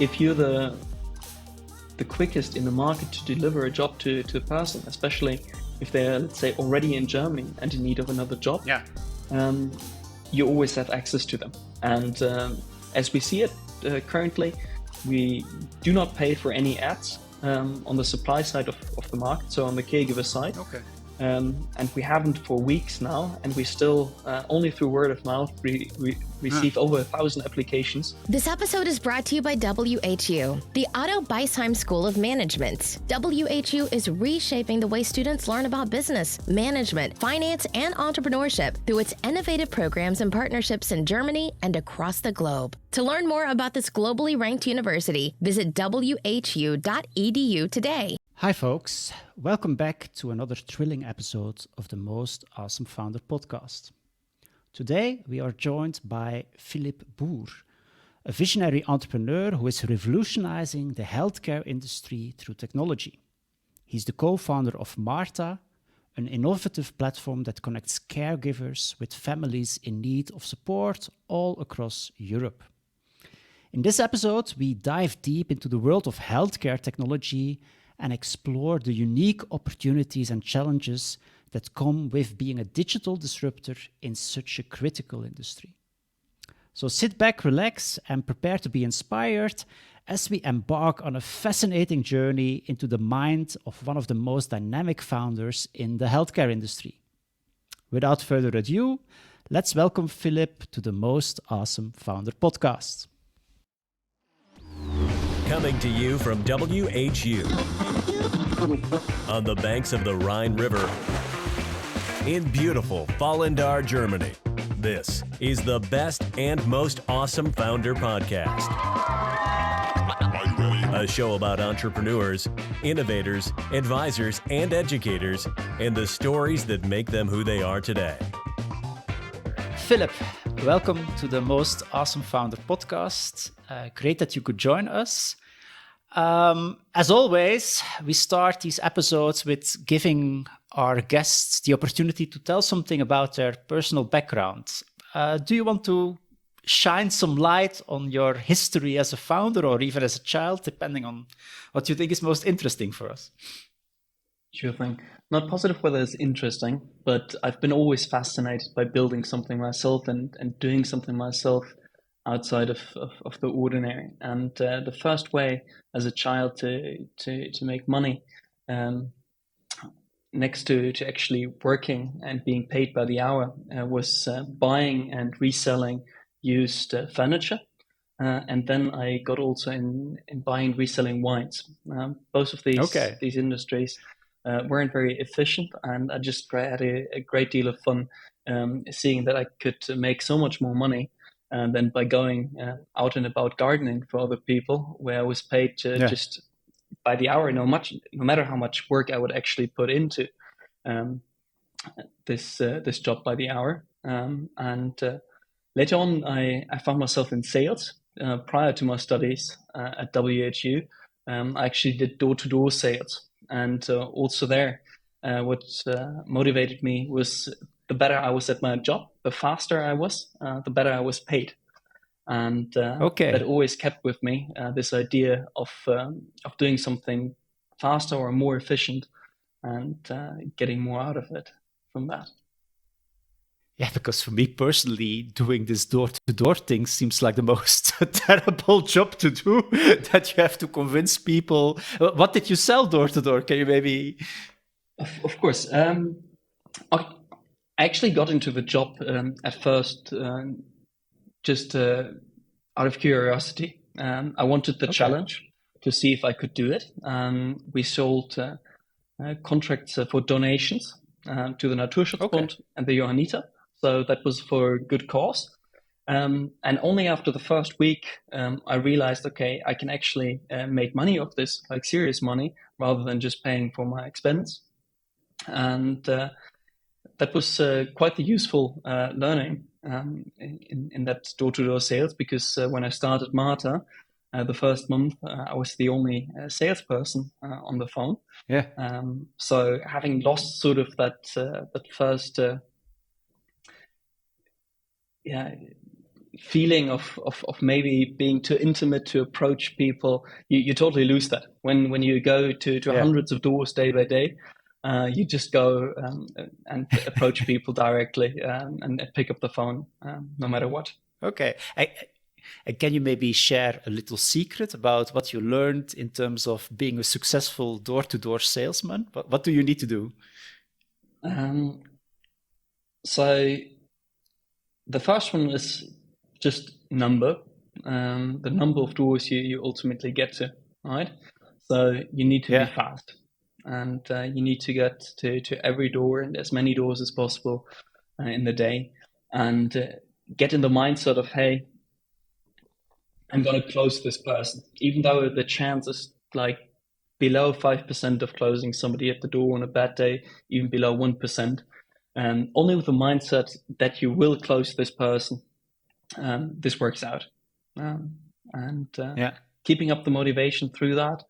if you're the quickest in the market to deliver a job to a person, especially if they're, let's say, already in Germany and in need of another job, you always have access to them. And as we see it currently, we do not pay for any ads on the supply side of the market, so on the caregiver side. Okay. And we haven't for weeks now, and we still, only through word of mouth, receive over 1,000 applications. This episode is brought to you by WHU, the Otto Beisheim School of Management. WHU is reshaping the way students learn about business, management, finance, and entrepreneurship through its innovative programs and partnerships in Germany and across the globe. To learn more about this globally ranked university, visit whu.edu today. Hi folks, welcome back to another thrilling episode of the Most Awesome Founder podcast. Today we are joined by Philipp Buhr, a visionary entrepreneur who is revolutionizing the healthcare industry through technology. He's the co-founder of Marta, an innovative platform that connects caregivers with families in need of support all across Europe. In this episode, we dive deep into the world of healthcare technology and explore the unique opportunities and challenges that come with being a digital disruptor in such a critical industry. So sit back, relax, and prepare to be inspired as we embark on a fascinating journey into the mind of one of the most dynamic founders in the healthcare industry. Without further ado, let's welcome Philipp to the Most Awesome Founder podcast. Coming to you from WHU on the banks of the Rhine River in beautiful Vallendar, Germany. This is the best and most awesome founder podcast. A show about entrepreneurs, innovators, advisors, and educators, and the stories that make them who they are today. Philipp, welcome to the Most Awesome Founder podcast. Great that you could join us. As always, we start these episodes with giving our guests the opportunity to tell something about their personal background. Do you want to shine some light on your history as a founder or even as a child, depending on what you think is most interesting for us? Sure thing. Not positive whether it's interesting, but I've been always fascinated by building something myself and doing something myself outside of the ordinary. And the first way as a child to make money, next to actually working and being paid by the hour, was buying and reselling used furniture. And then I got also in buying and reselling wines. Both of these industries weren't very efficient, and I just had a great deal of fun seeing that I could make so much more money than by going out and about gardening for other people, where I was paid just by the hour, no matter how much work I would actually put into this job by the hour. And later on, I found myself in sales. Prior to my studies at WHU, I actually did door-to-door sales. And also there, what motivated me was the better I was at my job, the faster I was, the better I was paid. And that always kept with me this idea of doing something faster or more efficient and getting more out of it from that. Yeah, because for me personally, doing this door-to-door thing seems like the most terrible job to do, that you have to convince people. What did you sell door-to-door? Can you maybe... Of course. I actually got into the job at first just out of curiosity. I wanted the challenge to see if I could do it. We sold contracts for donations to the Naturschutzbund and the Johanniter. So that was for a good cause. And only after the first week, I realized, I can actually make money of this, like serious money, rather than just paying for my expense. And that was quite the useful learning in that door-to-door sales, because when I started Marta, the first month, I was the only salesperson on the phone. Yeah. So having lost sort of that first feeling of maybe being too intimate to approach people, you totally lose that. When you go to hundreds of doors day by day, you just go and approach people directly and pick up the phone no matter what. Okay. Can you maybe share a little secret about what you learned in terms of being a successful door-to-door salesman? What do you need to do? So the first one is just number, the number of doors you ultimately get to, right? So you need to be fast, and you need to get to every door and as many doors as possible in the day, and get in the mindset of, hey, I'm going to close this person, even though the chance is like below 5% of closing somebody at the door on a bad day, even below 1%. Only with the mindset that you will close this person, this works out. Keeping up the motivation through that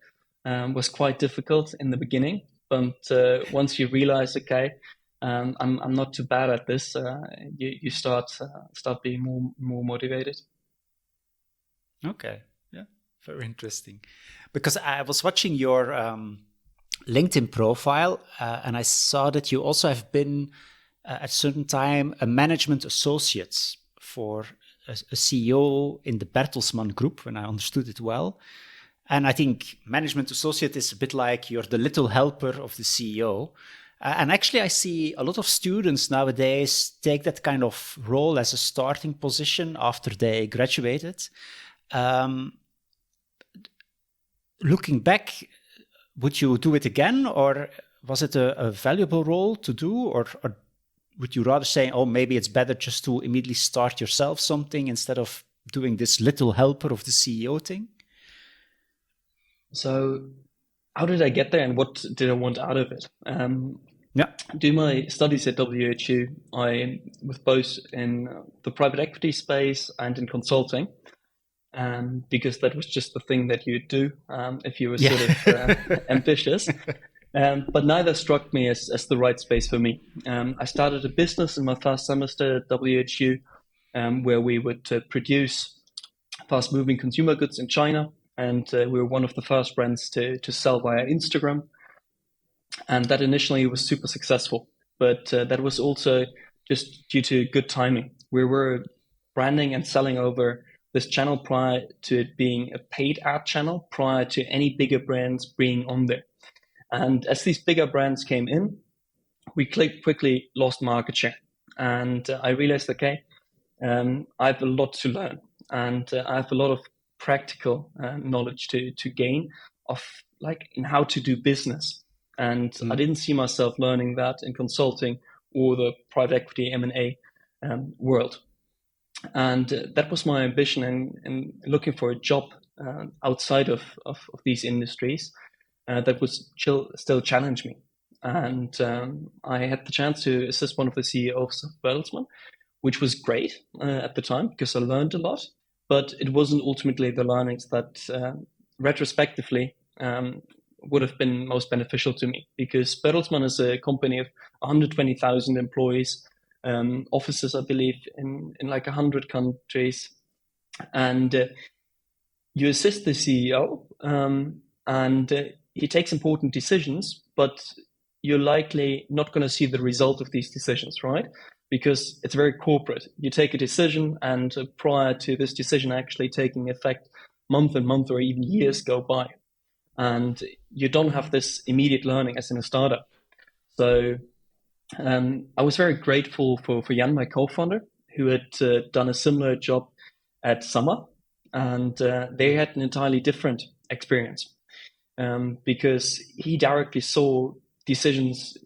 was quite difficult in the beginning. But once you realize, okay, I'm not too bad at this, you start being more motivated. Okay, yeah, very interesting. Because I was watching your LinkedIn profile and I saw that you also have been at a certain time a management associate for a CEO in the Bertelsmann Group, when I understood it well. And I think management associate is a bit like you're the little helper of the CEO. And actually, I see a lot of students nowadays take that kind of role as a starting position after they graduated. Looking back, would you do it again, or was it a valuable role to do, or would you rather say, oh, maybe it's better just to immediately start yourself something instead of doing this little helper of the CEO thing? So how did I get there, and what did I want out of it? Doing my studies at WHU, I was both in the private equity space and in consulting, because that was just the thing that you'd do if you were sort of ambitious. But neither struck me as the right space for me. I started a business in my first semester at WHU, where we would produce fast-moving consumer goods in China, and we were one of the first brands to sell via Instagram. And that initially was super successful, but that was also just due to good timing. We were branding and selling over this channel prior to it being a paid ad channel, prior to any bigger brands being on there. And as these bigger brands came in, we quickly lost market share. And I realized, okay, I have a lot to learn, and I have a lot of practical knowledge to gain of like in how to do business. And I didn't see myself learning that in consulting or the private equity M&A world. And that was my ambition in looking for a job outside of these industries that would still challenge me. And I had the chance to assist one of the CEOs of Bertelsmann, which was great at the time because I learned a lot, but it wasn't ultimately the learnings that retrospectively would have been most beneficial to me, because Bertelsmann is a company of 120,000 employees, offices, I believe, in like 100 countries. And you assist the CEO and he takes important decisions, but you're likely not going to see the result of these decisions, right? Because it's very corporate. You take a decision, and prior to this decision actually taking effect, month and month or even years go by. And you don't have this immediate learning as in a startup. So I was very grateful for Jan, my co-founder, who had done a similar job at Summer, and they had an entirely different experience because he directly saw decisions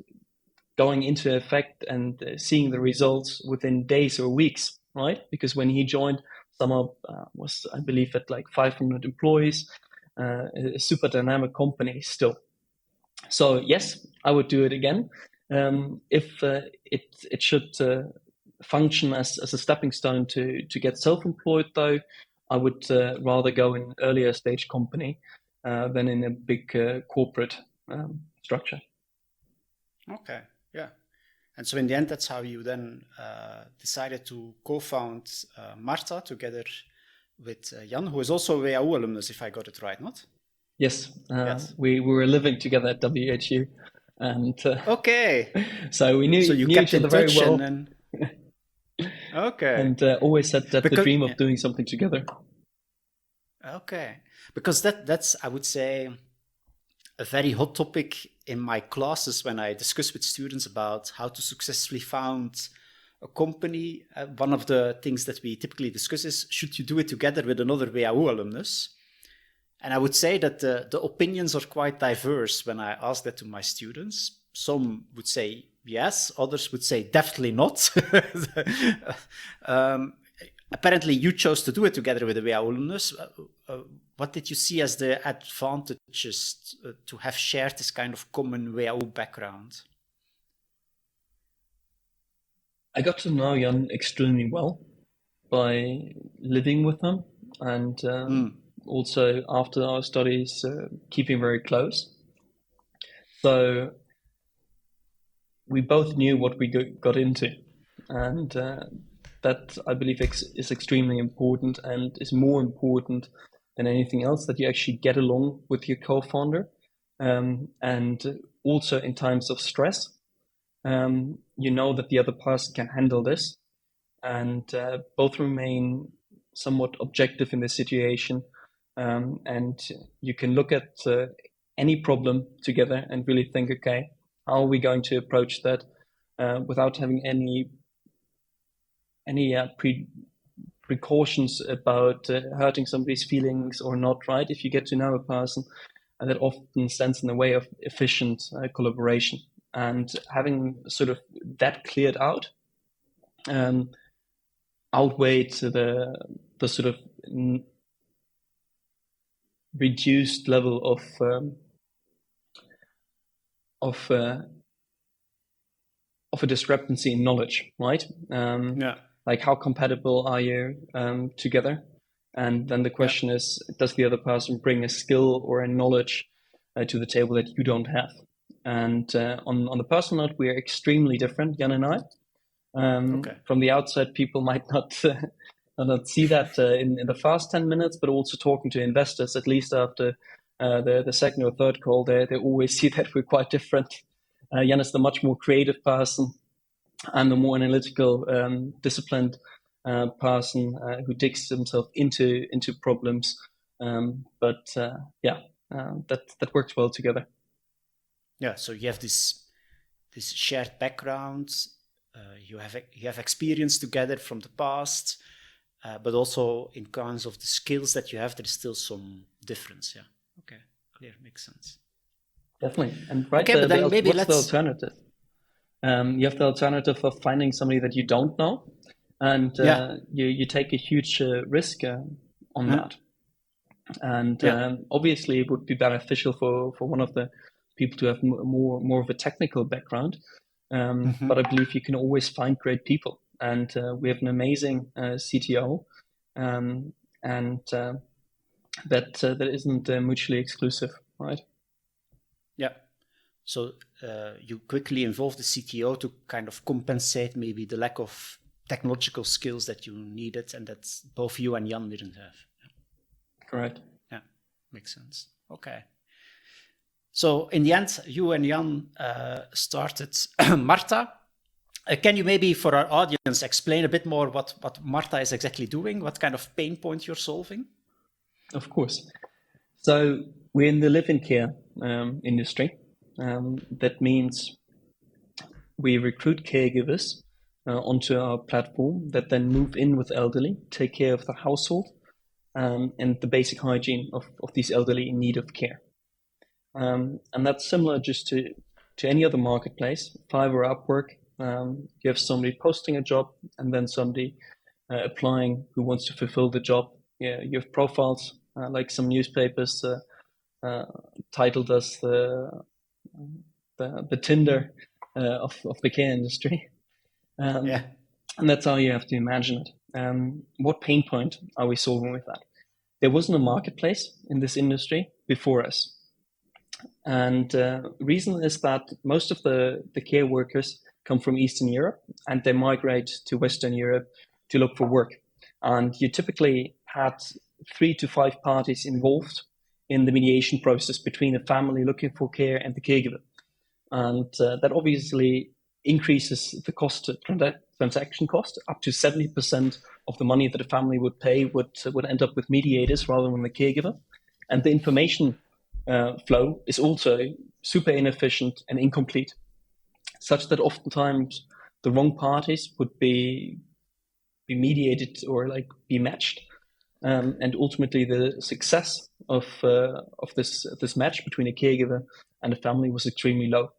going into effect and seeing the results within days or weeks, right? Because when he joined, Summer was, I believe, at like 500 employees, a super dynamic company still. So yes, I would do it again. If it should function as a stepping stone to get self-employed, though, I would rather go in an earlier stage company than in a big corporate structure. Okay, yeah. And so in the end, that's how you then decided to co-found Marta together with Jan, who is also a WHU alumnus, if I got it right, not? Yes, Yes. we were living together at WHU, and okay. So we knew, so you knew kept each other in very touch well. and okay. And always had the dream of doing something together. Okay, because that's, I would say, a very hot topic in my classes when I discuss with students about how to successfully found a company. One of the things that we typically discuss is, should you do it together with another WHU alumnus? And I would say that the opinions are quite diverse when I ask that to my students. Some would say yes, others would say definitely not. Apparently, you chose to do it together with a WHU alumnus. What did you see as the advantages to have shared this kind of common WHU background? I got to know Jan extremely well by living with him, and also after our studies, keeping very close. So we both knew what we got into, and that, I believe, is extremely important, and is more important than anything else, that you actually get along with your co-founder, and also in times of stress, you know that the other person can handle this, and both remain somewhat objective in the situation, and you can look at any problem together and really think, okay, how are we going to approach that without having any precautions about hurting somebody's feelings or not, right? If you get to know a person, that often stands in the way of efficient collaboration. And having sort of that cleared out outweighed the sort of reduced level of a discrepancy in knowledge, right? Like, how compatible are you together? And then the question is, does the other person bring a skill or a knowledge to the table that you don't have? And on the personal note, we are extremely different, Jan and I. From the outside, people might not see that in the first 10 minutes, but also talking to investors, at least after the second or third call, they always see that we're quite different. Jan is the much more creative person. I'm the more analytical, disciplined person who digs himself into problems. But that works well together. Yeah, so you have this shared background. You have experience together from the past, but also in terms of the skills that you have, there is still some difference. Yeah. Okay. Clear. Makes sense. Definitely. And right, okay, but then maybe what's the alternative? You have the alternative of finding somebody that you don't know, and you take a huge risk on that. And obviously, it would be beneficial for one of the people to have more of a technical background. But I believe you can always find great people, and we have an amazing CTO, and that isn't mutually exclusive, right? Yeah. So you quickly involve the CTO to kind of compensate maybe the lack of technological skills that you needed, and that both you and Jan didn't have. Correct. Yeah, makes sense. Okay. So in the end, you and Jan started Marta. Can you maybe, for our audience, explain a bit more what Marta is exactly doing? What kind of pain point you're solving? Of course. So we're in the live-in care industry. That means we recruit caregivers onto our platform that then move in with elderly, take care of the household, and the basic hygiene of these elderly in need of care. And that's similar just to any other marketplace. Fiverr, Upwork, you have somebody posting a job and then somebody applying who wants to fulfill the job. Yeah, you have profiles, like some newspapers titled us the Tinder of the care industry. And that's how you have to imagine it. What pain point are we solving with that? There wasn't a marketplace in this industry before us. And reason is that most of the care workers come from Eastern Europe, and they migrate to Western Europe to look for work. And you typically had 3 to 5 parties involved in the mediation process between a family looking for care and the caregiver. And that obviously increases the cost, transaction cost, up to 70% of the money that a family would pay would end up with mediators rather than the caregiver. And the information flow is also super inefficient and incomplete, such that oftentimes the wrong parties would be mediated or like be matched. And ultimately the success of this match between a caregiver and a family was extremely low.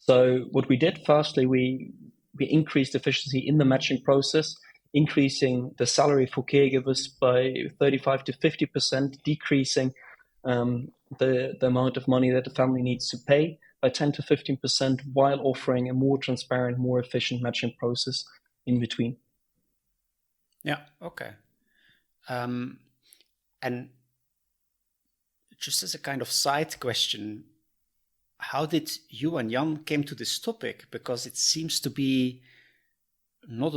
So what we did, firstly, we increased efficiency in the matching process, increasing the salary for caregivers by 35 to 50%, decreasing the amount of money that the family needs to pay by 10 to 15%, while offering a more transparent, more efficient matching process in between. Yeah, okay. And just as a kind of side question, how did you and Jan came to this topic? Because it seems to be not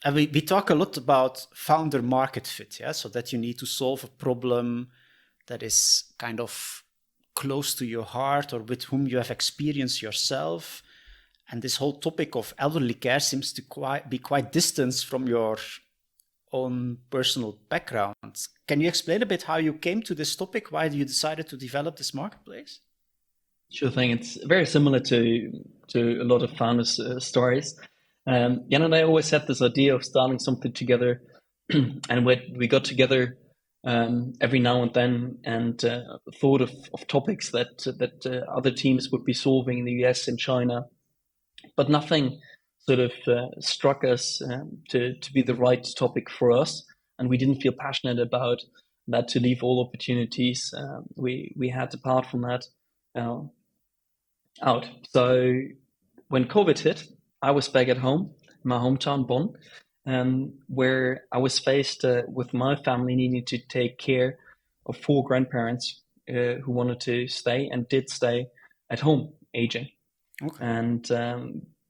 a... we talk a lot about founder market fit, yeah? So that you need to solve a problem that is kind of close to your heart or with whom you have experienced yourself. And this whole topic of elderly care seems to be quite distant from your own personal background. Can you explain a bit how you came to this topic? Why you decided to develop this marketplace? Sure thing. It's very similar to a lot of founders' stories. Jan and I always had this idea of starting something together, and we got together every now and then and thought of topics that other teams would be solving in the US and China, but nothing sort of struck us to be the right topic for us, and we didn't feel passionate about that to leave all opportunities we had apart from that out. So when COVID hit, I was back at home, in my hometown, Bonn, where I was faced with my family needing to take care of 4 grandparents who wanted to stay and did stay at home, aging. Okay. And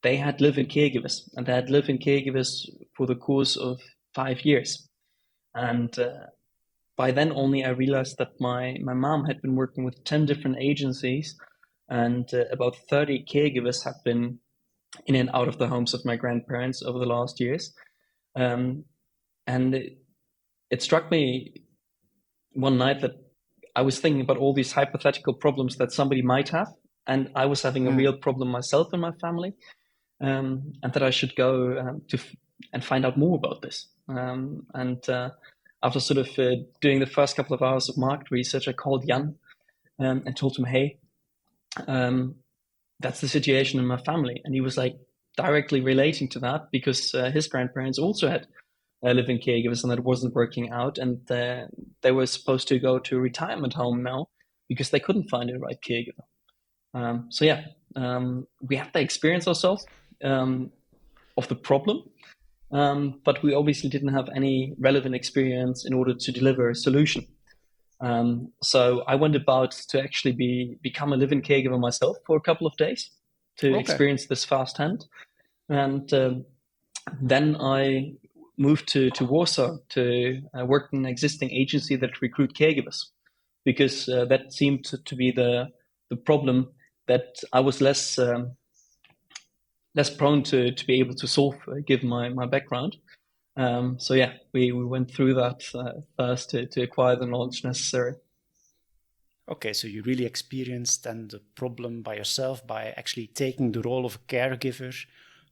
they had live-in caregivers, and they had live-in caregivers for the course of 5 years. And by then only I realized that my mom had been working with 10 different agencies, and about 30 caregivers had been in and out of the homes of my grandparents over the last years. And it struck me one night that I was thinking about all these hypothetical problems that somebody might have, and I was having a real problem myself and my family, and that I should go and find out more about this. After sort of doing the first couple of hours of market research, I called Jan and told him, hey, that's the situation in my family. And he was like directly relating to that because his grandparents also had live-in caregivers, and that wasn't working out. And they were supposed to go to a retirement home now because they couldn't find the right caregiver. We have to experience ourselves of the problem, but we obviously didn't have any relevant experience in order to deliver a solution. So I went about to actually become a live-in caregiver myself for a couple of days to experience this firsthand. And then I moved to Warsaw to work in an existing agency that recruit caregivers, because that seemed to be the problem that I was less prone to be able to solve, given my background. We went through that first to acquire the knowledge necessary. Okay, so you really experienced then the problem by yourself by actually taking the role of a caregiver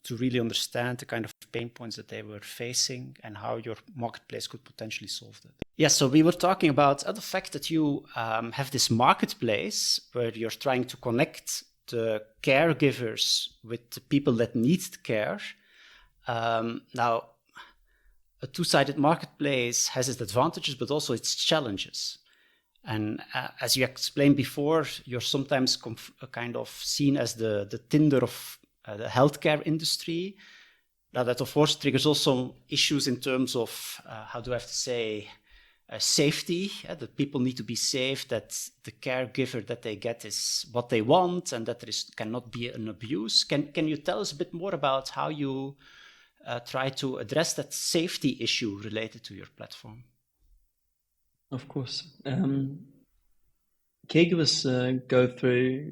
to really understand the kind of pain points that they were facing and how your marketplace could potentially solve that. Yeah, so we were talking about the fact that you have this marketplace where you're trying to connect the caregivers with the people that need care. Now, a two-sided marketplace has its advantages, but also its challenges. And as you explained before, you're sometimes kind of seen as the Tinder of the healthcare industry. Now, that of course triggers also issues in terms of, how do I have to say, safety, that people need to be safe, that the caregiver that they get is what they want, and that cannot be an abuse. Can you tell us a bit more about how you try to address that safety issue related to your platform? Of course. Caregivers go through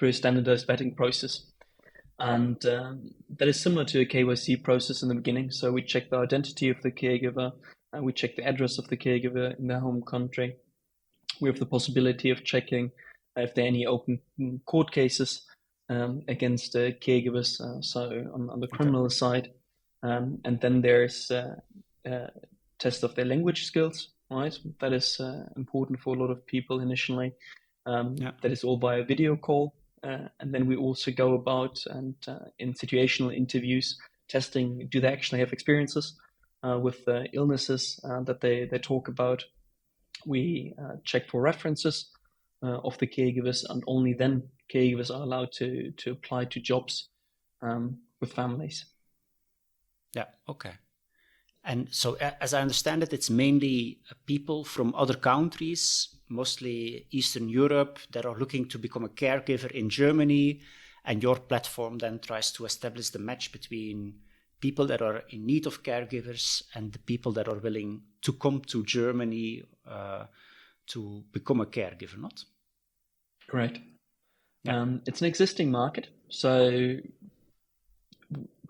a standardized vetting process, and that is similar to a KYC process in the beginning. So we check the identity of the caregiver, and we check the address of the caregiver in their home country. We have the possibility of checking if there are any open court cases against caregivers, so on the criminal side. And then there's a test of their language skills, right? That is important for a lot of people initially. That is all via video call. And then we also go about and in situational interviews, testing, do they actually have experiences with illnesses that they talk about. We check for references of the caregivers, and only then caregivers are allowed to apply to jobs with families. Yeah, okay. And so as I understand it, it's mainly people from other countries, mostly Eastern Europe, that are looking to become a caregiver in Germany, and your platform then tries to establish the match between people that are in need of caregivers and the people that are willing to come to Germany to become a caregiver, not? Correct. Yeah. It's an existing market. So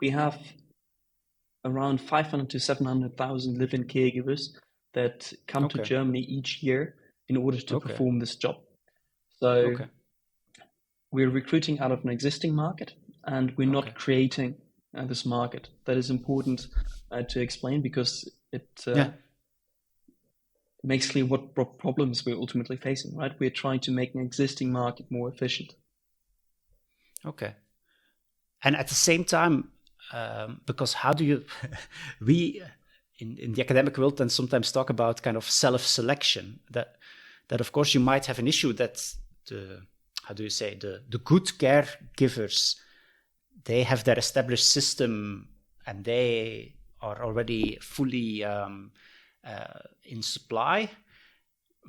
we have around 500 to 700,000 live-in caregivers that come to Germany each year in order to perform this job. So we're recruiting out of an existing market, and we're not creating this market. That is important to explain, because it makes clear what problems we're ultimately facing, right? We're trying to make an existing market more efficient. Okay. And at the same time, because how do you, we in the academic world then sometimes talk about kind of self-selection, that of course you might have an issue that the good caregivers, they have their established system and they are already fully in supply,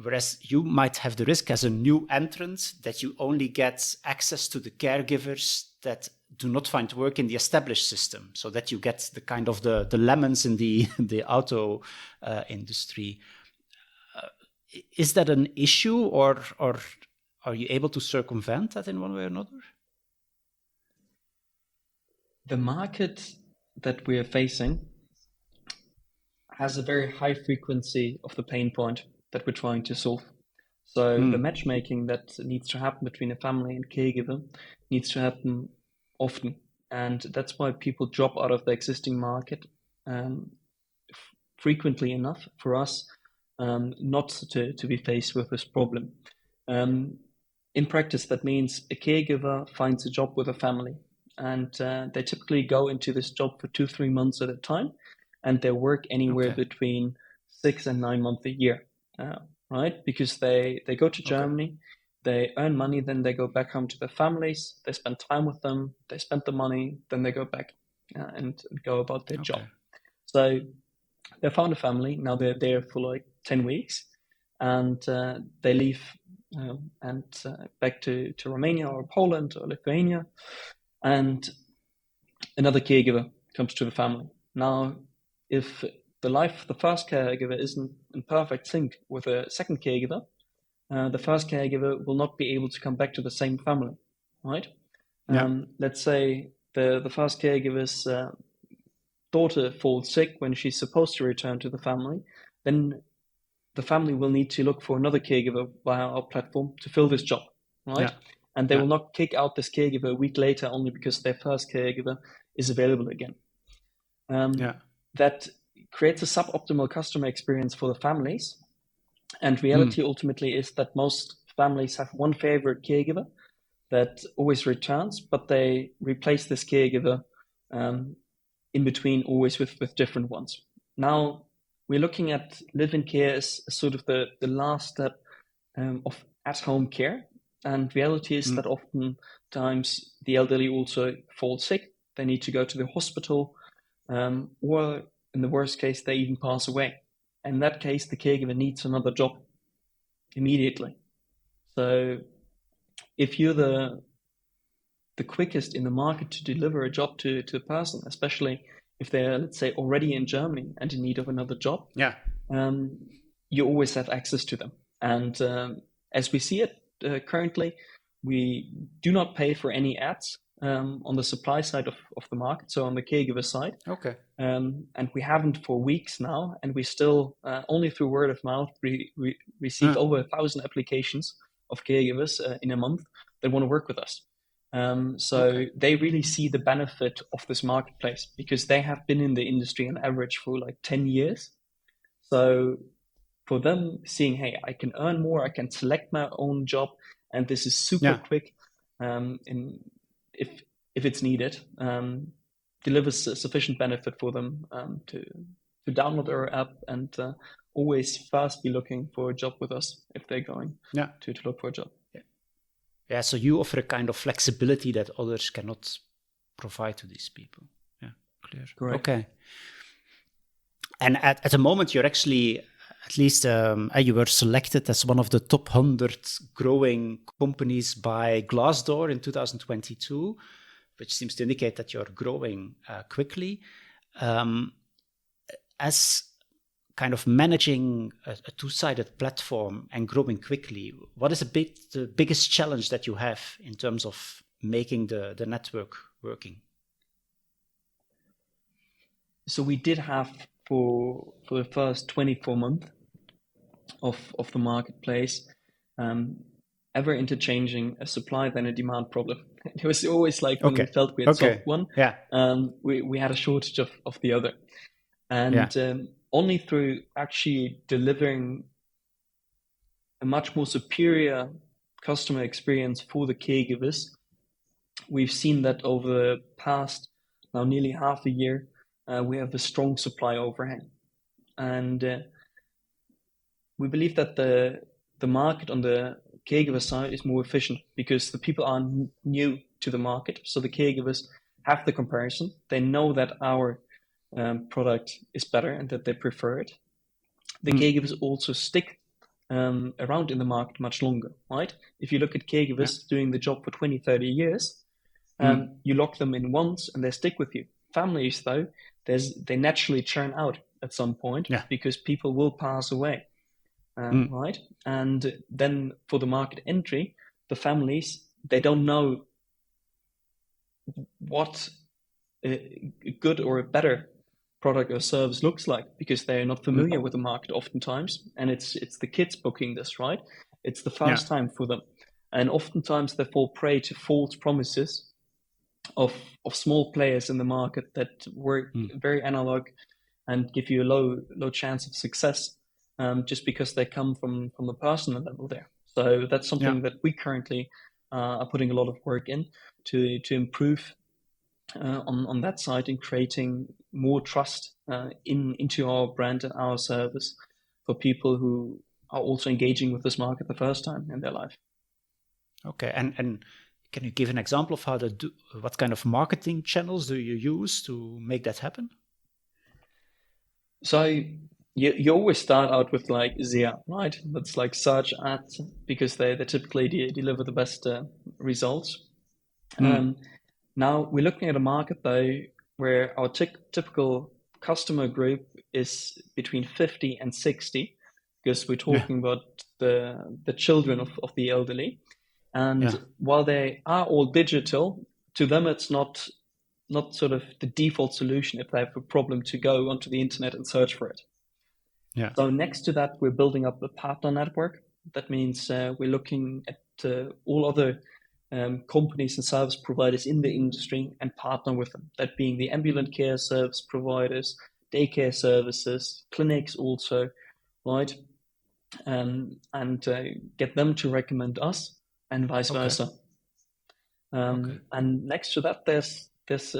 whereas you might have the risk as a new entrant that you only get access to the caregivers that do not find work in the established system, so that you get the kind of the lemons in the auto industry. Is that an issue, or are you able to circumvent that in one way or another? The market that we are facing has a very high frequency of the pain point that we're trying to solve. So the matchmaking that needs to happen between a family and caregiver needs to happen often. And that's why people drop out of the existing market frequently enough for us not to be faced with this problem. In practice, that means a caregiver finds a job with a family, and they typically go into this job for 2-3 months at a time, and they work anywhere between 6 and 9 months a year, right? Because they go to Germany, they earn money, then they go back home to their families, they spend time with them, they spend the money, then they go back and go about their job. So they found a family, now they're there for like 10 weeks, and they leave and back to Romania or Poland or Lithuania, and another caregiver comes to the family. Now, if the first caregiver isn't in perfect sync with a second caregiver, the first caregiver will not be able to come back to the same family, right? Let's say the first caregiver's daughter falls sick when she's supposed to return to the family, then the family will need to look for another caregiver via our platform to fill this job, right? And they will not kick out this caregiver a week later only because their first caregiver is available again. That creates a suboptimal customer experience for the families. And reality ultimately is that most families have one favorite caregiver that always returns, but they replace this caregiver in between always with different ones. Now, we're looking at live-in care as sort of the last step of at-home care. And reality is that oftentimes the elderly also fall sick. They need to go to the hospital, or in the worst case, they even pass away. In that case, the caregiver needs another job immediately. So if you're the quickest in the market to deliver a job to a person, especially if they're, let's say, already in Germany and in need of another job, you always have access to them. And as we see it currently, we do not pay for any ads on the supply side of the market, so on the caregiver side. Okay. And we haven't for weeks now, and we still, only through word of mouth, we receive over 1,000 applications of caregivers in a month that want to work with us. They really see the benefit of this marketplace because they have been in the industry on average for like 10 years. So for them, seeing, hey, I can earn more, I can select my own job, and this is super quick, if it's needed, delivers sufficient benefit for them to download our app and always fast be looking for a job with us if they're going to look for a job. Yeah, so you offer a kind of flexibility that others cannot provide to these people. Yeah, clear. Correct. Okay. And at the moment, you're actually, at least you were selected as one of the top 100 growing companies by Glassdoor in 2022, which seems to indicate that you're growing quickly. As kind of managing a two-sided platform and growing quickly, what is the biggest challenge that you have in terms of making the network working? So we did have for the first 24 months of the marketplace, ever interchanging a supply then a demand problem. It was always like when we felt we had solved one, we had a shortage of the other. And only through actually delivering a much more superior customer experience for the caregivers, we've seen that over the past now nearly half a year, we have a strong supply overhang. And we believe that the market on the caregiver side is more efficient because the people are new to the market. So the caregivers have the comparison. They know that our product is better and that they prefer it. The caregivers also stick around in the market much longer, right? If you look at caregivers doing the job for 20, 30 years, you lock them in once and they stick with you. Families, though, they naturally churn out at some point because people will pass away, right? And then for the market entry, the families, they don't know what a good or a better product or service looks like because they're not familiar with the market oftentimes, and it's the kids booking this, right? It's the first time for them, and oftentimes they fall prey to false promises of small players in the market that work very analog and give you a low chance of success, just because they come from the personal level there. So that's something that we currently are putting a lot of work in to improve on that side in creating more trust into our brand and our service for people who are also engaging with this market the first time in their life. Okay, and can you give an example of what kind of marketing channels do you use to make that happen? So you always start out with like SEA, right? That's like search ads because they typically deliver the best results. Now we're looking at a market though where our typical customer group is between 50 and 60 because we're talking about the children of the elderly. And while they are all digital, to them it's not sort of the default solution if they have a problem to go onto the internet and search for it. So next to that, we're building up a partner network. That means we're looking at all other companies and service providers in the industry and partner with them. That being the ambulatory care service providers, daycare services, clinics also, right? And get them to recommend us and vice versa. And next to that, there's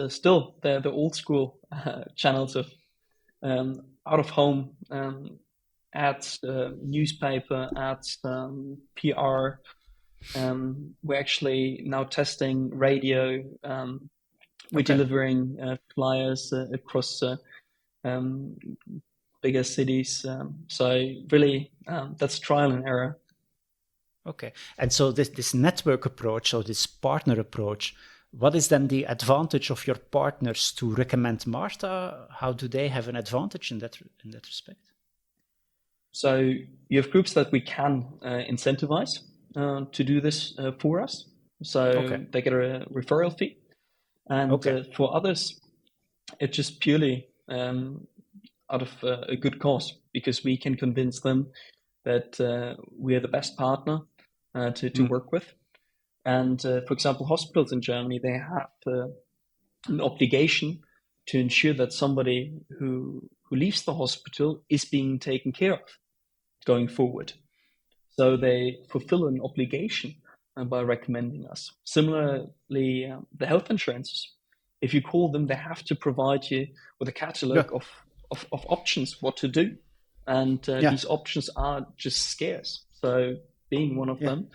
still the old school channels of out of home ads, newspaper ads, PR. We're actually now testing radio. We're delivering flyers across bigger cities. So really, that's trial and error. Okay. And so this network approach, or this partner approach, what is then the advantage of your partners to recommend Marta? How do they have an advantage in that respect? So you have groups that we can incentivize to do this for us. So they get a referral fee. And for others, it's just purely out of a good cause, because we can convince them that we are the best partner to work with. And for example, hospitals in Germany, they have an obligation to ensure that somebody who leaves the hospital is being taken care of going forward. So they fulfill an obligation by recommending us. Similarly, the health insurances, if you call them, they have to provide you with a catalog of options what to do. And these options are just scarce. So being one of them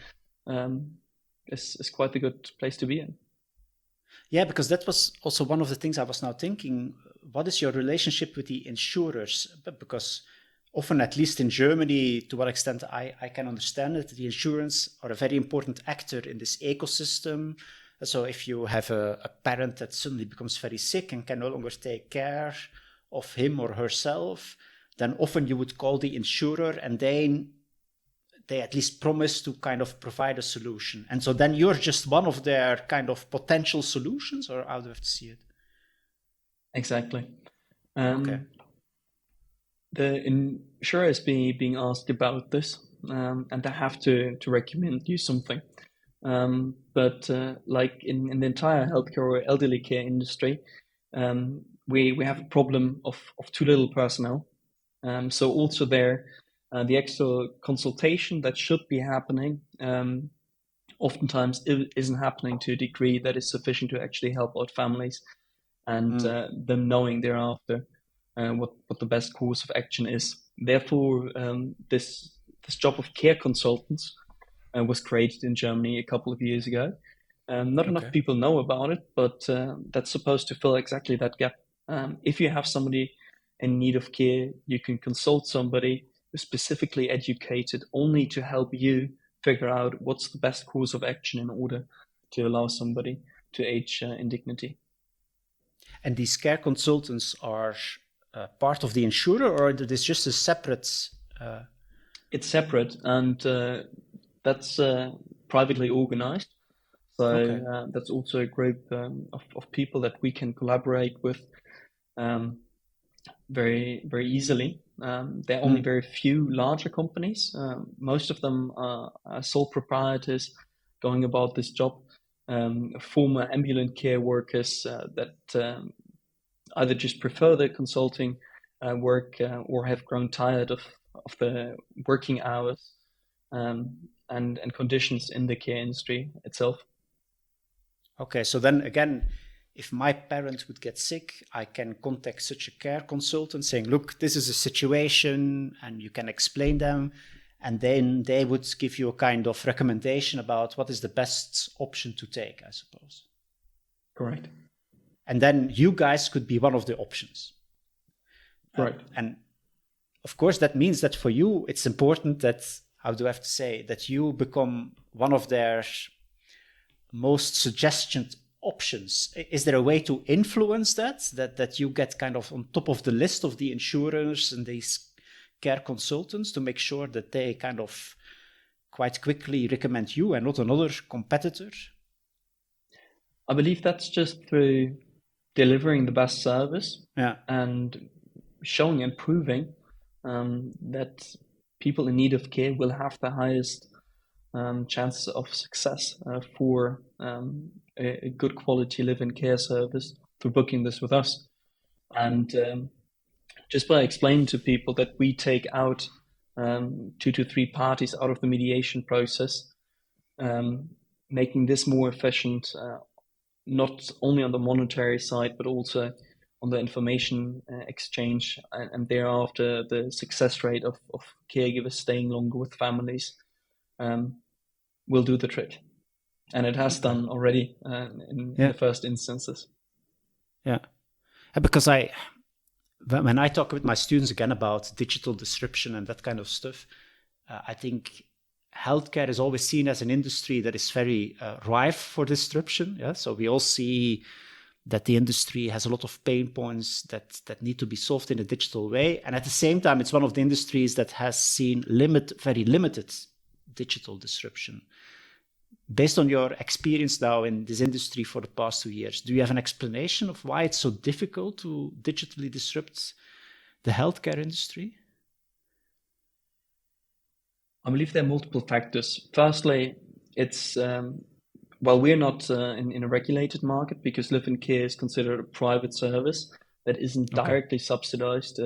is quite a good place to be in. Yeah, because that was also one of the things I was now thinking. What is your relationship with the insurers? Because often, at least in Germany, to what extent I can understand it, the insurance are a very important actor in this ecosystem. So if you have a parent that suddenly becomes very sick and can no longer take care of him or herself, then often you would call the insurer, and they at least promise to kind of provide a solution. And so then you're just one of their kind of potential solutions, or how do you have to see it? Exactly. The insurer is being asked about this, and they have to recommend you something. But like in the entire healthcare or elderly care industry, we have a problem of too little personnel. So also there, the extra consultation that should be happening oftentimes isn't happening to a degree that is sufficient to actually help out families and them knowing thereafter what the best course of action is. Therefore, this job of care consultants was created in Germany a couple of years ago. Not enough people know about it, but that's supposed to fill exactly that gap. If you have somebody in need of care, you can consult somebody who's specifically educated only to help you figure out what's the best course of action in order to allow somebody to age in dignity. And these care consultants are part of the insurer, or is this just a separate? It's separate, and that's privately organized. So that's also a group of people that we can collaborate with very, very easily. There are only very few larger companies. Most of them are sole proprietors going about this job. Former ambulant care workers that either just prefer the consulting work or have grown tired of the working hours and conditions in the care industry itself. Okay, so then again, if my parent would get sick, I can contact such a care consultant saying, look, this is a situation, and you can explain them. And then they would give you a kind of recommendation about what is the best option to take, I suppose. Correct. And then you guys could be one of the options. Right. And of course, that means that for you, it's important that, how do I have to say, that you become one of their most suggested options. Is there a way to influence that you get kind of on top of the list of the insurers and these care consultants to make sure that they kind of quite quickly recommend you and not another competitor? I believe that's just through delivering the best service and showing and proving that people in need of care will have the highest chances of success for a good quality live-in care service through booking this with us. And just by explaining to people that we take out 2 to 3 parties out of the mediation process, making this more efficient, not only on the monetary side, but also on the information exchange, and thereafter the success rate of caregivers staying longer with families will do the trick. And it has done already in the first instances. Yeah, because when I talk with my students again about digital disruption and that kind of stuff, I think healthcare is always seen as an industry that is very rife for disruption. Yeah, so we all see that the industry has a lot of pain points that need to be solved in a digital way, and at the same time, it's one of the industries that has seen very limited digital disruption. Based on your experience now in this industry for the past 2 years, do you have an explanation of why it's so difficult to digitally disrupt the healthcare industry? I believe there are multiple factors. Firstly, it's well, we're not in a regulated market because live-in care is considered a private service that isn't directly subsidized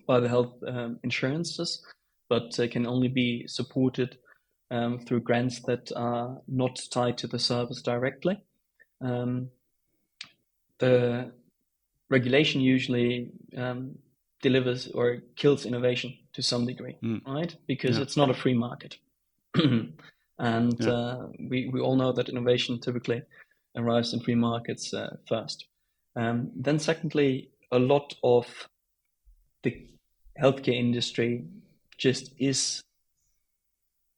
by the health insurances, but can only be supported through grants that are not tied to the service directly. The regulation usually delivers or kills innovation to some degree, right? Because it's not a free market. And we all know that innovation typically arrives in free markets first. Then secondly, a lot of the healthcare industry just is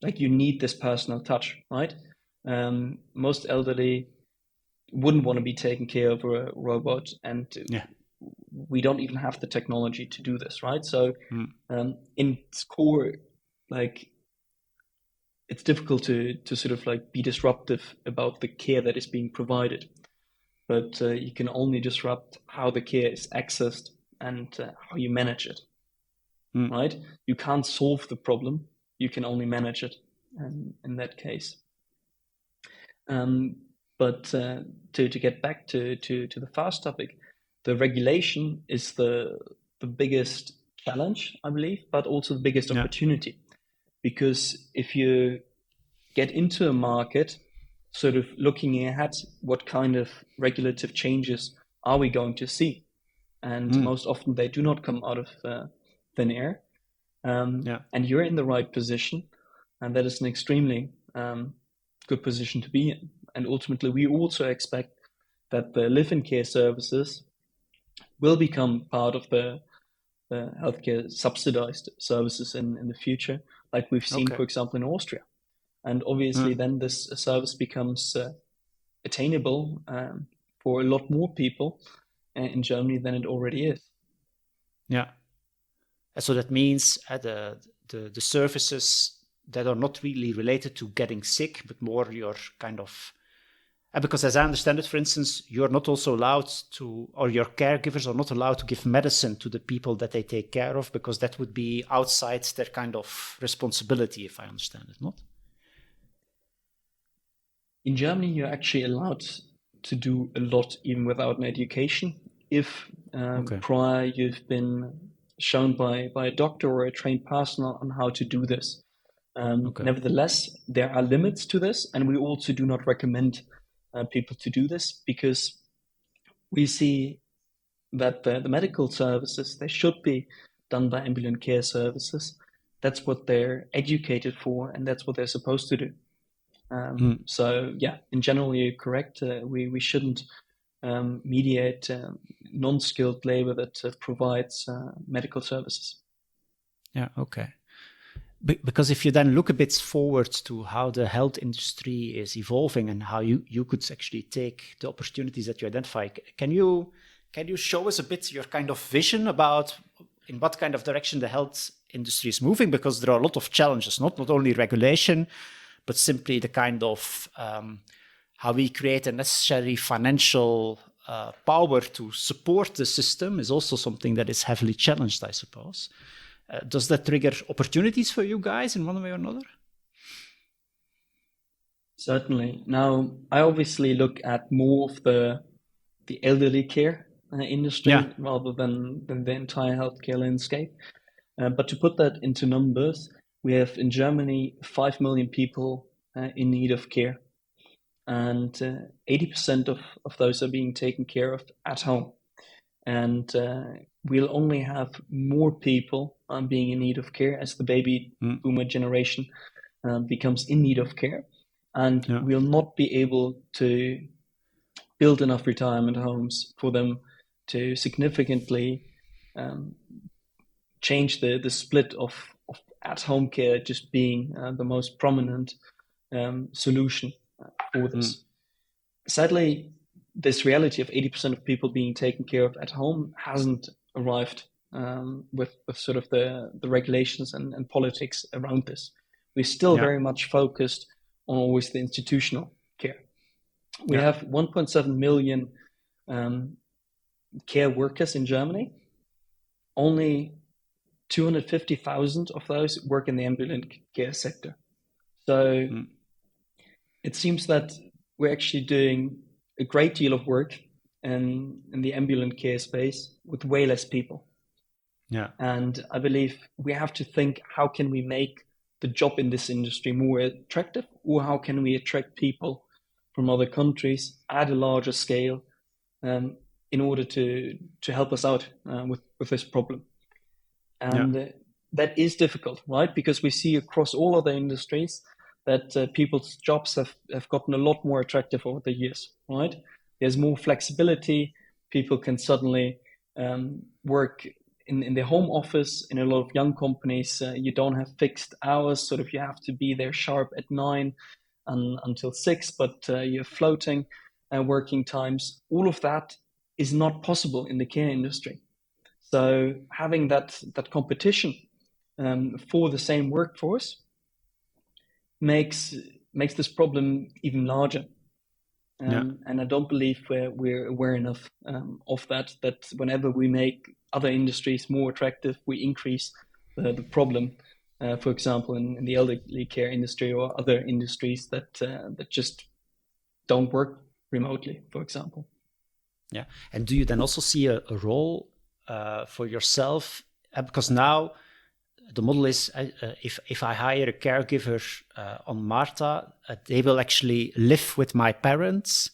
like, you need this personal touch, right? Most elderly wouldn't want to be taken care of a robot, and we don't even have the technology to do this, right? So in its core, like, it's difficult to sort of like be disruptive about the care that is being provided, but you can only disrupt how the care is accessed and how you manage it, right? You can't solve the problem, you can only manage it in that case. But to get back to the first topic, the regulation is the biggest challenge, I believe, but also the biggest opportunity. Because if you get into a market sort of looking ahead, what kind of regulative changes are we going to see? And most often they do not come out of thin air. And you're in the right position, and that is an extremely good position to be in. And ultimately, we also expect that the live-in care services will become part of the healthcare subsidized services in the future, like we've seen, for example, in Austria. And obviously, then this service becomes attainable for a lot more people in Germany than it already is. Yeah. So that means the services that are not really related to getting sick, but more your kind of... because as I understand it, for instance, you're not also allowed to, or your caregivers are not allowed to give medicine to the people that they take care of, because that would be outside their kind of responsibility, if I understand it, not? In Germany, you're actually allowed to do a lot even without an education, if prior you've been shown by a doctor or a trained person on how to do this. Nevertheless, there are limits to this, and we also do not recommend people to do this, because we see that the medical services, they should be done by ambulatory care services. That's what they're educated for, and that's what they're supposed to do. So yeah, in general, you're correct. We shouldn't mediate non-skilled labor that provides medical services. Yeah, okay. Because if you then look a bit forward to how the health industry is evolving and how you could actually take the opportunities that you identify, can you show us a bit your kind of vision about in what kind of direction the health industry is moving? Because there are a lot of challenges, not only regulation, but simply the kind of how we create a necessary financial power to support the system is also something that is heavily challenged, I suppose. Does that trigger opportunities for you guys in one way or another? Certainly. Now, I obviously look at more of the elderly care industry rather than the entire healthcare landscape. But to put that into numbers, we have in Germany 5 million people in need of care. And 80% of those are being taken care of at home. And we'll only have more people being in need of care as the baby boomer generation becomes in need of care. And we'll not be able to build enough retirement homes for them to significantly change the split of at-home care just being the most prominent solution for this. Sadly, this reality of 80% of people being taken care of at home hasn't arrived with sort of the regulations and politics around this. We're still very much focused on always the institutional care. We have 1.7 million care workers in Germany. Only 250,000 of those work in the ambulant care sector. So it seems that we're actually doing a great deal of work in the ambulant care space with way less people. Yeah. And I believe we have to think, how can we make the job in this industry more attractive, or how can we attract people from other countries at a larger scale in order to help us out with this problem. And that is difficult, right? Because we see across all other industries that people's jobs have gotten a lot more attractive over the years, right? There's more flexibility. People can suddenly work in their home office. In a lot of young companies, you don't have fixed hours, sort of you have to be there sharp at 9 until 6, but you're floating working times. All of that is not possible in the care industry. So having that competition for the same workforce makes this problem even larger. And I don't believe we're aware enough of that whenever we make other industries more attractive, we increase the problem. For example, in the elderly care industry or other industries that just don't work remotely, for example. Yeah. And do you then also see a role for yourself? Because now the model is if I hire a caregiver on Marta, they will actually live with my parents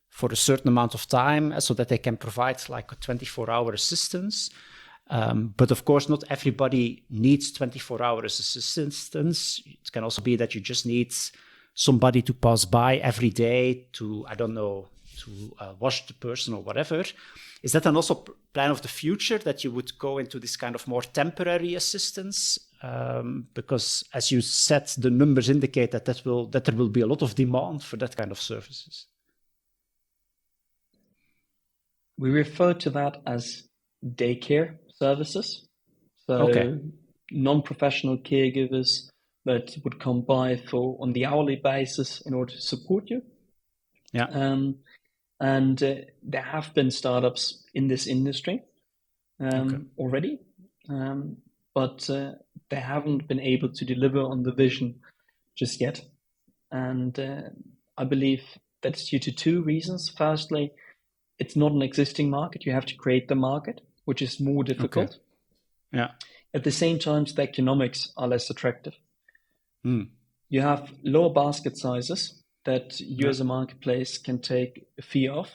for a certain amount of time so that they can provide like a 24-hour assistance. But of course, not everybody needs 24 hours assistance. It can also be that you just need somebody to pass by every day to, I don't know, to wash the person or whatever. Is that then also plan of the future, that you would go into this kind of more temporary assistance? Because as you said, the numbers indicate that there will be a lot of demand for that kind of services. We refer to that as daycare services. So non-professional caregivers that would come by on the hourly basis in order to support you. Yeah. And there have been startups in this industry already, but they haven't been able to deliver on the vision just yet. And I believe that's due to two reasons. Firstly, it's not an existing market. You have to create the market, which is more difficult. Okay. Yeah. At the same time, the economics are less attractive. Mm. You have lower basket sizes that you as a marketplace can take a fee of.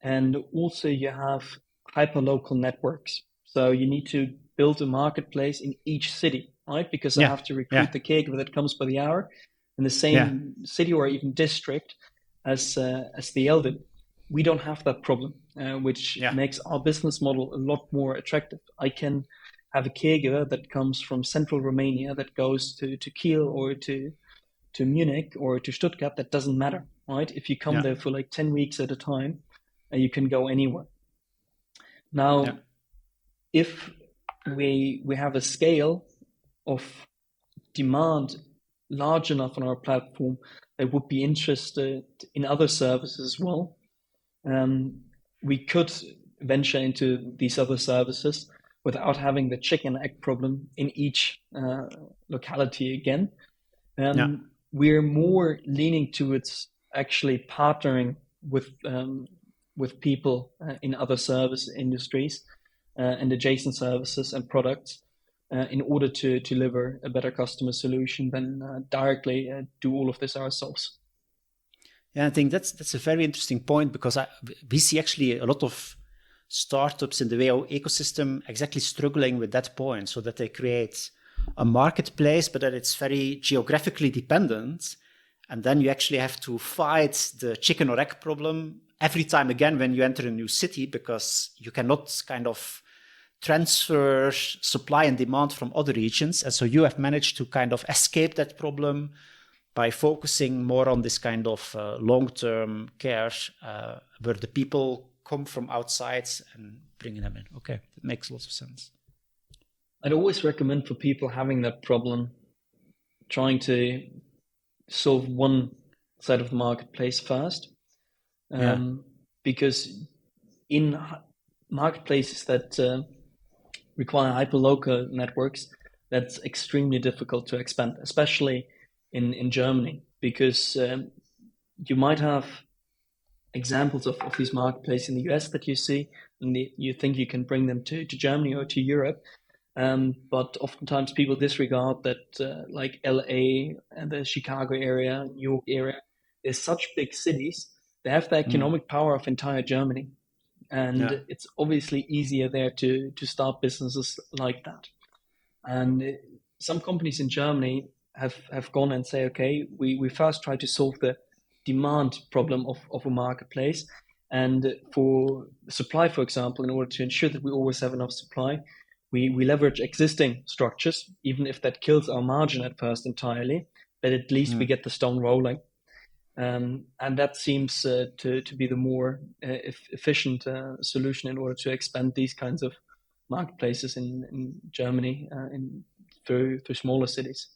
And also you have hyper-local networks. So you need to build a marketplace in each city, right? Because I have to recruit the caregiver that comes by the hour in the same city or even district as the elderly. We don't have that problem, which makes our business model a lot more attractive. I can have a caregiver that comes from central Romania that goes to Kiel or to Munich or to Stuttgart. That doesn't matter, right? If you come there for like 10 weeks at a time, you can go anywhere. Now, if we have a scale of demand large enough on our platform that would be interested in other services as well, we could venture into these other services without having the chicken egg problem in each locality again. We're more leaning towards actually partnering with people in other service industries and adjacent services and products in order to deliver a better customer solution than directly do all of this ourselves. Yeah, I think that's a very interesting point, because we see actually a lot of startups in the WO ecosystem exactly struggling with that point, so that they create a marketplace, but that it's very geographically dependent. And then you actually have to fight the chicken or egg problem every time again when you enter a new city, because you cannot kind of transfers supply and demand from other regions. And so you have managed to kind of escape that problem by focusing more on this kind of long-term care where the people come from outside and bringing them in. Okay, that makes lots of sense. I'd always recommend for people having that problem, trying to solve one side of the marketplace first. Because in marketplaces that require hyperlocal networks, that's extremely difficult to expand, especially in Germany, because you might have examples of these marketplaces in the US that you see, and you think you can bring them to Germany or to Europe. But oftentimes people disregard that like LA and the Chicago area, New York area, they're such big cities. They have the economic power of entire Germany. And it's obviously easier there to start businesses like that. And some companies in Germany have gone and say, okay, we first try to solve the demand problem of a marketplace. And for supply, for example, in order to ensure that we always have enough supply, we leverage existing structures, even if that kills our margin at first entirely, but at least we get the stone rolling. And that seems to be the more efficient solution in order to expand these kinds of marketplaces in Germany through smaller cities.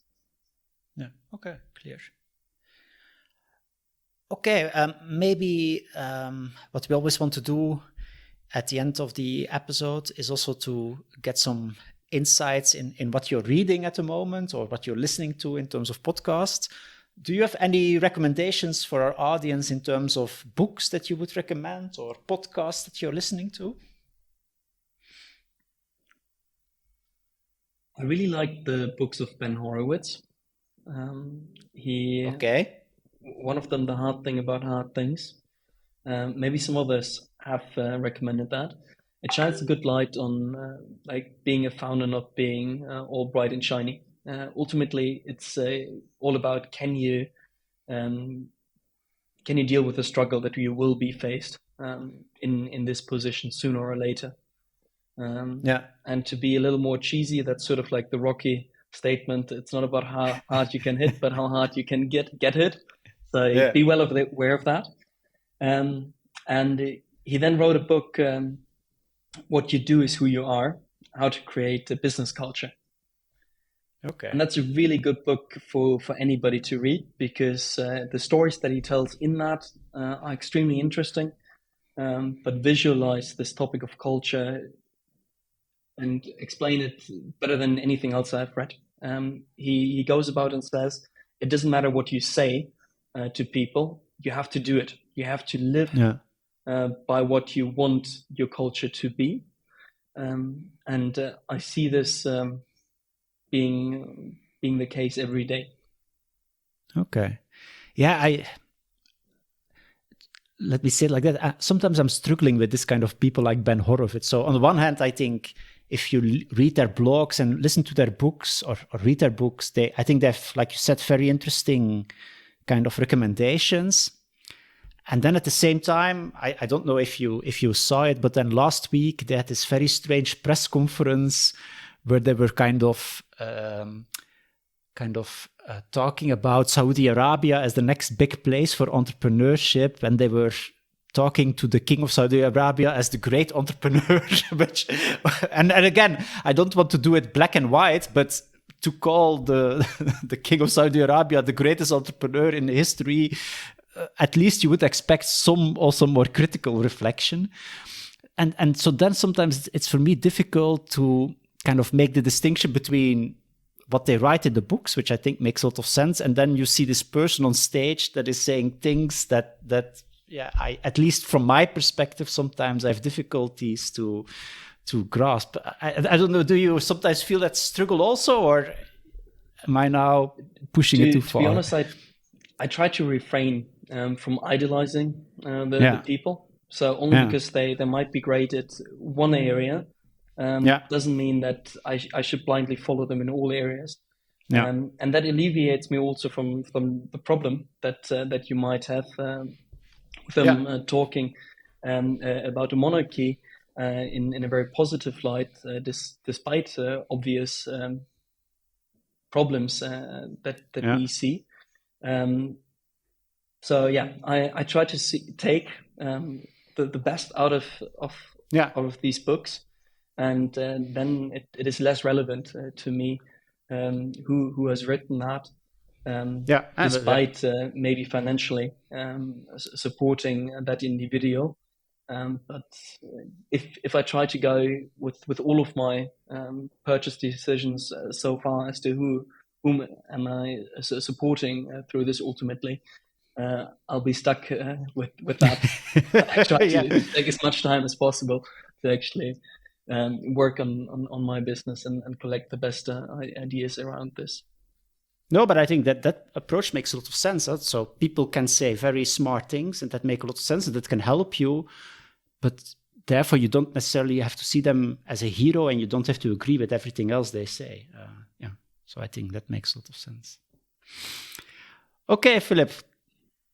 Yeah, okay, clear. Okay, maybe what we always want to do at the end of the episode is also to get some insights in what you're reading at the moment or what you're listening to in terms of podcasts. Do you have any recommendations for our audience in terms of books that you would recommend or podcasts that you're listening to? I really like the books of Ben Horowitz. One of them, The Hard Thing About Hard Things. Maybe some others have recommended that. It shines a good light on like being a founder, not being all bright and shiny. Ultimately, it's all about can you deal with the struggle that you will be faced in this position sooner or later. And to be a little more cheesy, that's sort of like the Rocky statement. It's not about how hard you can hit, but how hard you can get hit. So be well aware of that. And he then wrote a book, What You Do Is Who You Are, How to Create a Business Culture. Okay. And that's a really good book for anybody to read because the stories that he tells in that are extremely interesting, but visualize this topic of culture and explain it better than anything else I've read. He goes about and says, it doesn't matter what you say to people, you have to do it. You have to live by what you want your culture to be. And I see this being the case every day. Okay. Yeah, let me say it like that. Sometimes I'm struggling with this kind of people like Ben Horowitz. So on the one hand, I think if you read their blogs and listen to their books or read their books, I think they have, like you said, very interesting kind of recommendations. And then at the same time, I don't know if you saw it, but then last week they had this very strange press conference where they were kind of talking about Saudi Arabia as the next big place for entrepreneurship, and they were talking to the king of Saudi Arabia as the great entrepreneur. and again, I don't want to do it black and white, but to call the king of Saudi Arabia the greatest entrepreneur in history, at least you would expect some also more critical reflection. And so then sometimes it's for me difficult to kind of make the distinction between what they write in the books, which I think makes a lot of sense, and then you see this person on stage that is saying things that I, at least from my perspective, sometimes I have difficulties to grasp. I don't know, do you sometimes feel that struggle also, or am I now pushing it too far? To be honest, I try to refrain from idolizing the people. So only because they might be great at one area, doesn't mean that I should blindly follow them in all areas. And that alleviates me also from the problem that you might have with them talking about a monarchy. in a very positive light, despite obvious problems that we see. So yeah, I try to take the best out of these books, and then it is less relevant to me who has written that, despite maybe financially supporting that individual. But if I try to go with all of my purchase decisions so far as to whom am I supporting through this ultimately, I'll be stuck with that. I try to take as much time as possible to actually work on my business and collect the best ideas around this. No, but I think that approach makes a lot of sense. So people can say very smart things and that make a lot of sense and that can help you. But therefore, you don't necessarily have to see them as a hero and you don't have to agree with everything else they say. So I think that makes a lot of sense. Okay, Philipp,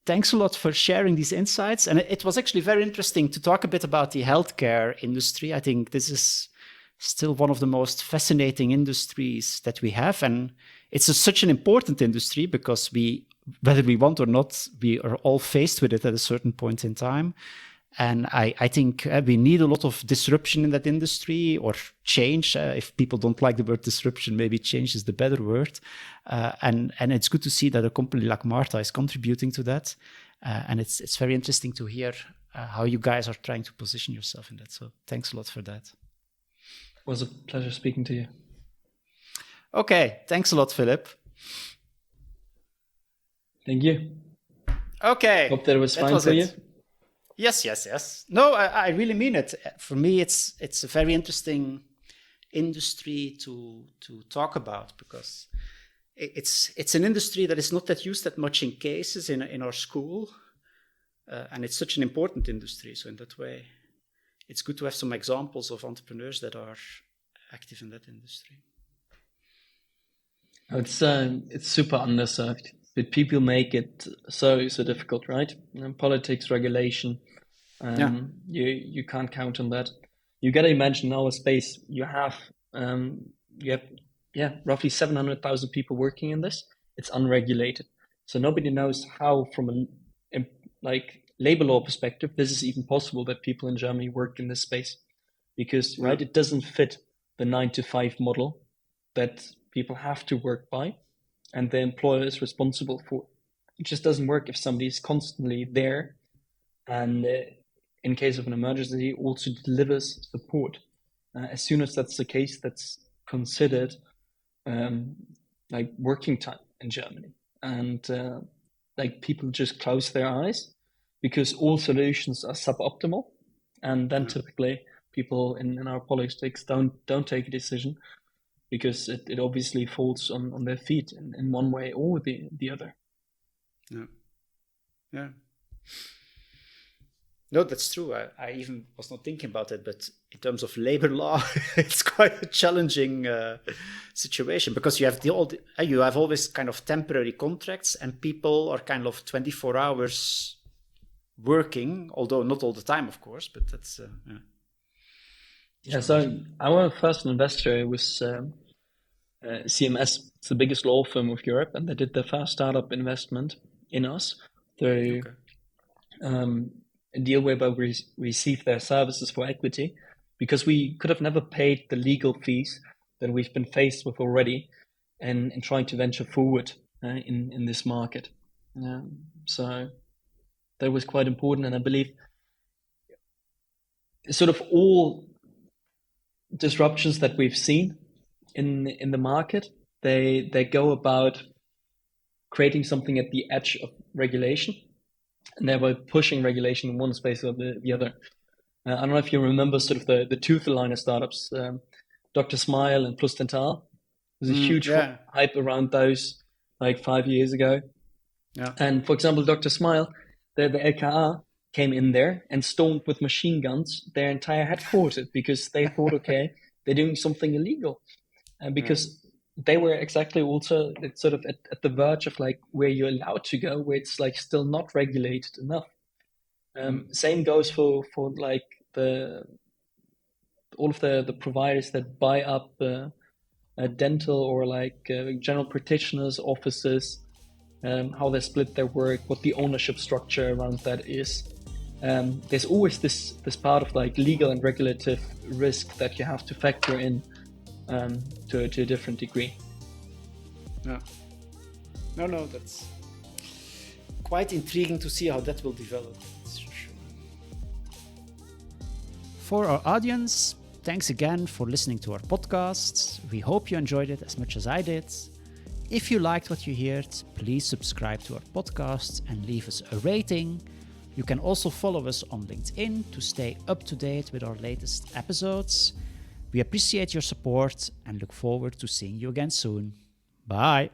thanks a lot for sharing these insights. And it was actually very interesting to talk a bit about the healthcare industry. I think this is still one of the most fascinating industries that we have. And it's such an important industry because whether we want or not, we are all faced with it at a certain point in time. And I think we need a lot of disruption in that industry, or change. If people don't like the word disruption, maybe change is the better word. And it's good to see that a company like Marta is contributing to that. And it's very interesting to hear how you guys are trying to position yourself in that. So thanks a lot for that. It was a pleasure speaking to you. Okay, thanks a lot, Philipp. Thank you. Okay. Hope that was fine for you. Yes. No, I really mean it. For me, it's a very interesting industry to talk about because it's an industry that is not that used that much in cases in our school, and it's such an important industry. So in that way, it's good to have some examples of entrepreneurs that are active in that industry. It's super underserved, but people make it so difficult, right? Politics, regulation, you can't count on that. You got to imagine our space. You have roughly 700,000 people working in this. It's unregulated, so nobody knows how, from a labor law perspective, this is even possible that people in Germany work in this space, because it doesn't fit the 9-to-5 model that people have to work by, and the employer is responsible for. It just doesn't work if somebody is constantly there, and in case of an emergency, also delivers support. As soon as that's the case, that's considered working time in Germany, and people just close their eyes because all solutions are suboptimal, and then typically people in our politics don't take a decision because it obviously falls on their feet in one way or the other. Yeah. No, that's true. I even was not thinking about it, but in terms of labor law, it's quite a challenging situation because you have always kind of temporary contracts and people are kind of 24 hours working, although not all the time, of course, but that's... So our first investor was CMS. It's the biggest law firm of Europe, and they did their first startup investment in us through a deal whereby we received their services for equity, because we could have never paid the legal fees that we've been faced with already in trying to venture forward in this market. So that was quite important, and I believe sort of all disruptions that we've seen in the market, they go about creating something at the edge of regulation, and thereby pushing regulation in one space or the other. I don't know if you remember sort of the tooth aligner startups, Dr. Smile and Plus Dental. There's a huge hype around those 5 years ago. Yeah. And for example, Dr. Smile, the LKA came in there and stormed with machine guns their entire headquarters because they thought, okay, they're doing something illegal. And because they were exactly also sort of at the verge of where you're allowed to go, where it's still not regulated enough. Same goes for the all of the providers that buy up dental or like general practitioners' offices, how they split their work, what the ownership structure around that is. There's always this part of like legal and regulative risk that you have to factor in to a different degree. Yeah. No, that's quite intriguing to see how that will develop. That's for sure. For our audience, thanks again for listening to our podcast. We hope you enjoyed it as much as I did. If you liked what you heard, please subscribe to our podcast and leave us a rating. You can also follow us on LinkedIn to stay up to date with our latest episodes. We appreciate your support and look forward to seeing you again soon. Bye.